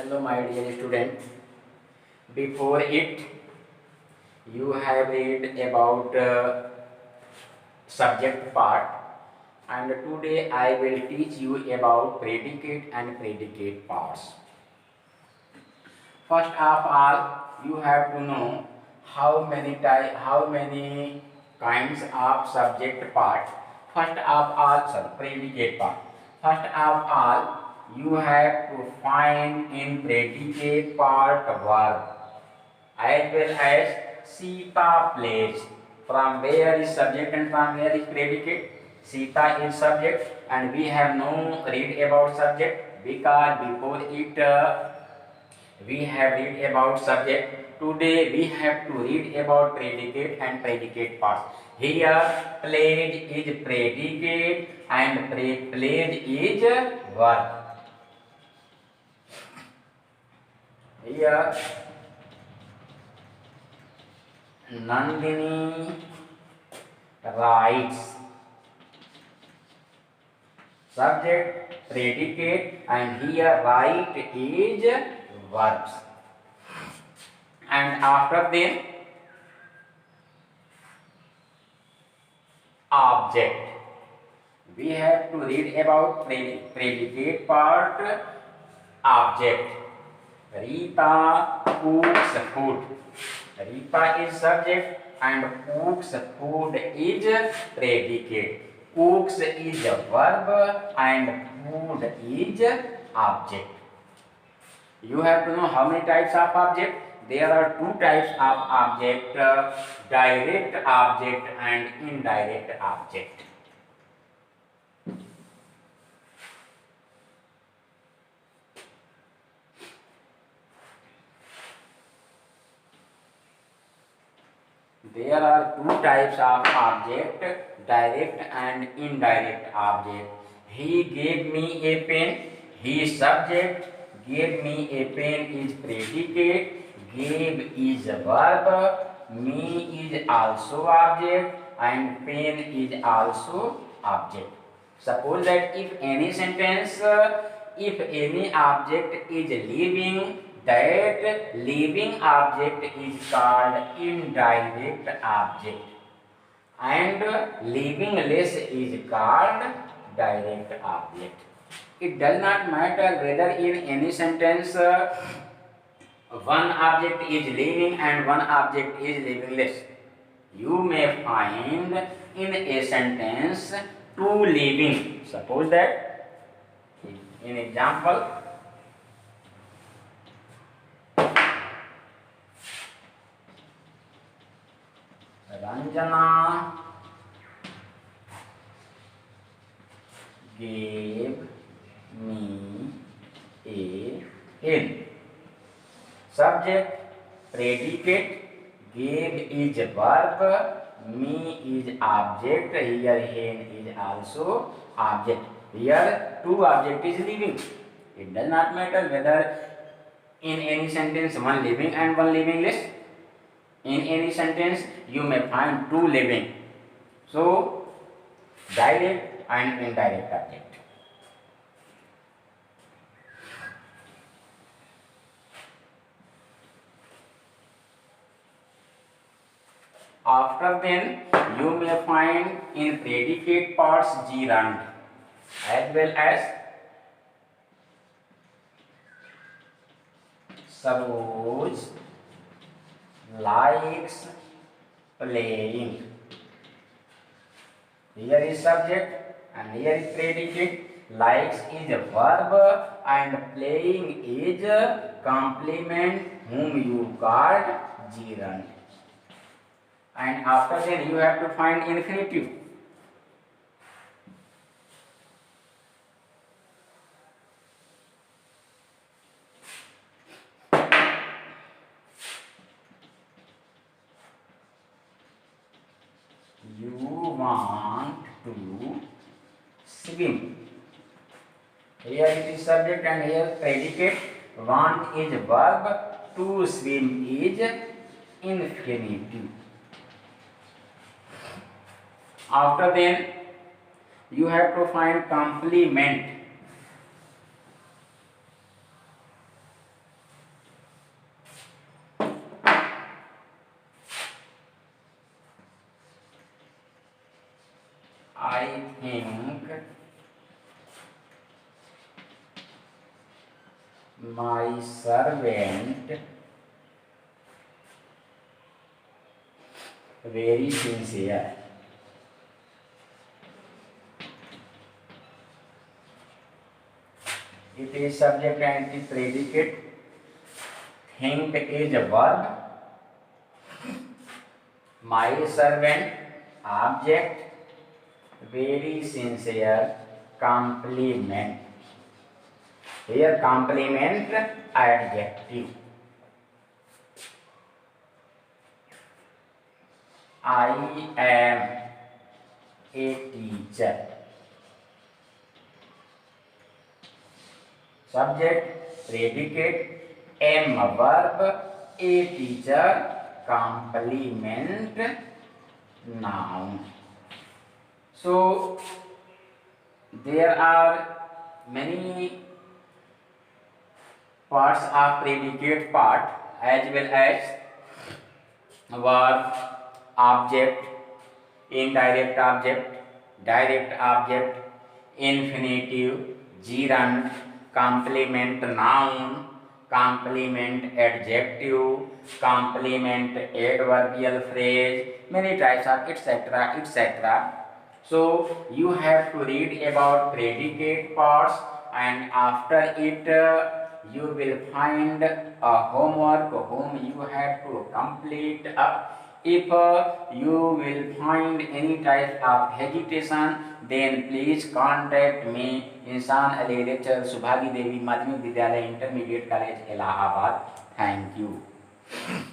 Hello, my dear student. Before it, you have read about subject part, and today I will teach you about predicate and predicate parts. First of all, you have to know how many kinds of subject part. First of all, sorry, predicate part. First of all, you have to find in predicate part verb as well as Sita plays. From where is subject and from where is predicate? Sita is subject, and we have no read about subject because before it we have read about subject. Today we have to read about predicate and predicate parts. Here played is predicate and played is verb. Here Nandini writes, subject predicate, and here write is verbs. And after them object. We have to read about predicate part object. Rita cooks food. Rita is subject and cooks food is predicate. Cooks is a verb and food is object. You have to know how many types of object. There are two types of object, direct object and indirect object. There are two types of object, direct and indirect object. He gave me a pen. He is subject. Gave me a pen is predicate. Gave is a verb. Me is also object and pen is also object. Suppose that if any sentence, if any object is living, that living object is called indirect object and livingless is called direct object. It does not matter whether in any sentence one object is living and one object is livingless. You may find in a sentence two living. Suppose that in example, Ranjana gave me a hen. Subject, predicate, gave is verb, me is object, here hen is also object. Here two object is living. It does not matter whether in any sentence one living and one livingless. In any sentence you may find two living. So direct and indirect object. After then you may find in predicate parts gerund as well as Saroj likes playing. Here is subject and here is predicate. Likes is a verb and playing is a complement whom you called gerund. And after that you have to find infinitive. You want to swim. Here it is subject and here predicate. Want is verb, to swim is infinitive. After then you have to find complement. My servant very sincere. It is subject and the predicate. Think is a verb. My servant object. Very sincere compliment. Here compliment adjective. I am a teacher. Subject predicate am a verb, a teacher complement noun. So there are many parts of predicate part as well as verb, object, indirect object, direct object, infinitive, gerund, complement noun, complement adjective, complement adverbial phrase, many types of etc. etc. So you have to read about predicate parts, and after it you will find a homework whom you have to complete up. If you will find any type of hesitation, then please contact me. इंसान Ali lecturer Subhagi देवी माध्यमिक विद्यालय intermediate college Allahabad. Thank you.